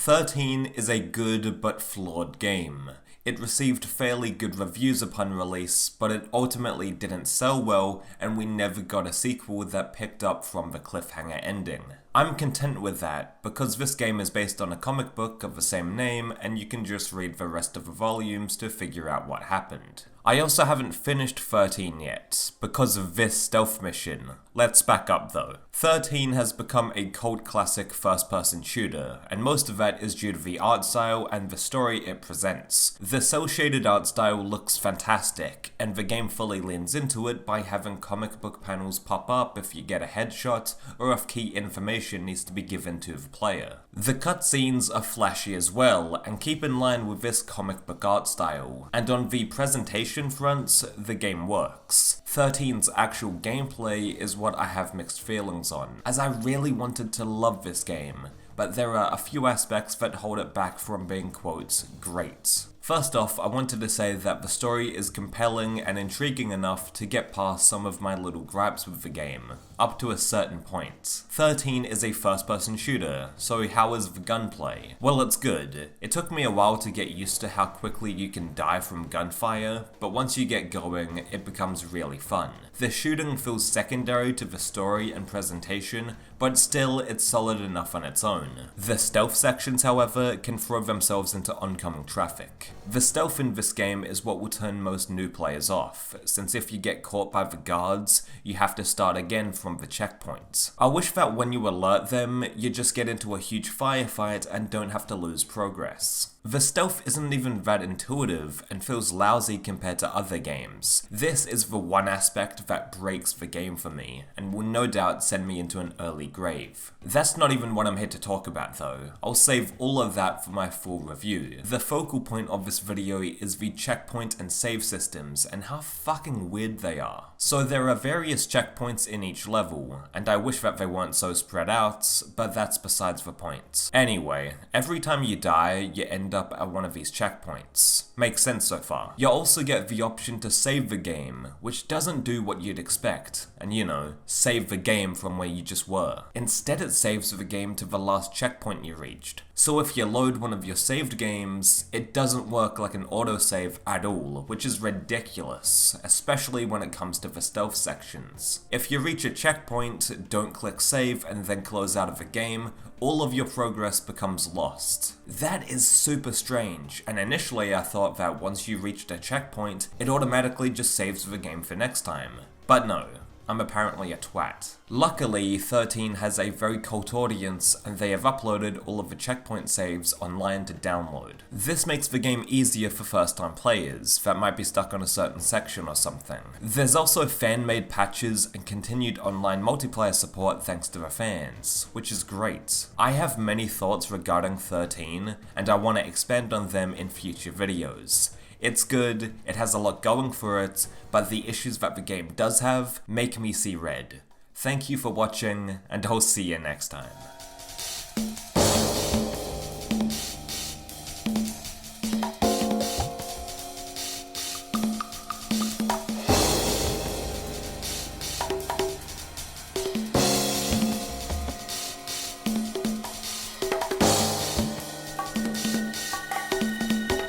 XIII is a good but flawed game. It received fairly good reviews upon release, but it ultimately didn't sell well, and we never got a sequel that picked up from the cliffhanger ending. I'm content with that, because this game is based on a comic book of the same name, and you can just read the rest of the volumes to figure out what happened. I also haven't finished XIII yet, because of this stealth mission. Let's back up though. XIII has become a cult classic first-person shooter, and most of that is due to the art style and the story it presents. The cel-shaded art style looks fantastic, and the game fully leans into it by having comic book panels pop up if you get a headshot, or if key information needs to be given to the player. The cutscenes are flashy as well, and keep in line with this comic book art style, and on the presentation fronts, the game works. XIII's actual gameplay is what I have mixed feelings on, as I really wanted to love this game, but there are a few aspects that hold it back from being, quote, great. First off, I wanted to say that the story is compelling and intriguing enough to get past some of my little gripes with the game, up to a certain point. XIII is a first-person shooter, so how is the gunplay? Well, it's good. It took me a while to get used to how quickly you can die from gunfire, but once you get going, it becomes really fun. The shooting feels secondary to the story and presentation, but still, it's solid enough on its own. The stealth sections, however, can throw themselves into oncoming traffic. The stealth in this game is what will turn most new players off, since if you get caught by the guards, you have to start again from the checkpoint. I wish that when you alert them, you just get into a huge firefight and don't have to lose progress. The stealth isn't even that intuitive and feels lousy compared to other games. This is the one aspect that breaks the game for me, and will no doubt send me into an early grave. That's not even what I'm here to talk about though. I'll save all of that for my full review. The focal point of this video is the checkpoint and save systems, and how fucking weird they are. So there are various checkpoints in each level, and I wish that they weren't so spread out, but that's besides the point. Anyway, every time you die, you end up at one of these checkpoints. Makes sense so far. You also get the option to save the game, which doesn't do what you'd expect, and you know, save the game from where you just were. Instead it saves the game to the last checkpoint you reached. So if you load one of your saved games, it doesn't work like an autosave at all, which is ridiculous, especially when it comes to the stealth sections. If you reach a checkpoint, don't click save and then close out of the game, all of your progress becomes lost. That is super strange, and initially I thought that once you reached a checkpoint, it automatically just saves the game for next time. But no. I'm apparently a twat. Luckily, XIII has a very cult audience, and they have uploaded all of the checkpoint saves online to download. This makes the game easier for first-time players that might be stuck on a certain section or something. There's also fan-made patches and continued online multiplayer support thanks to the fans, which is great. I have many thoughts regarding XIII, and I want to expand on them in future videos. It's good, it has a lot going for it, but the issues that the game does have make me see red. Thank you for watching, and I'll see you next time.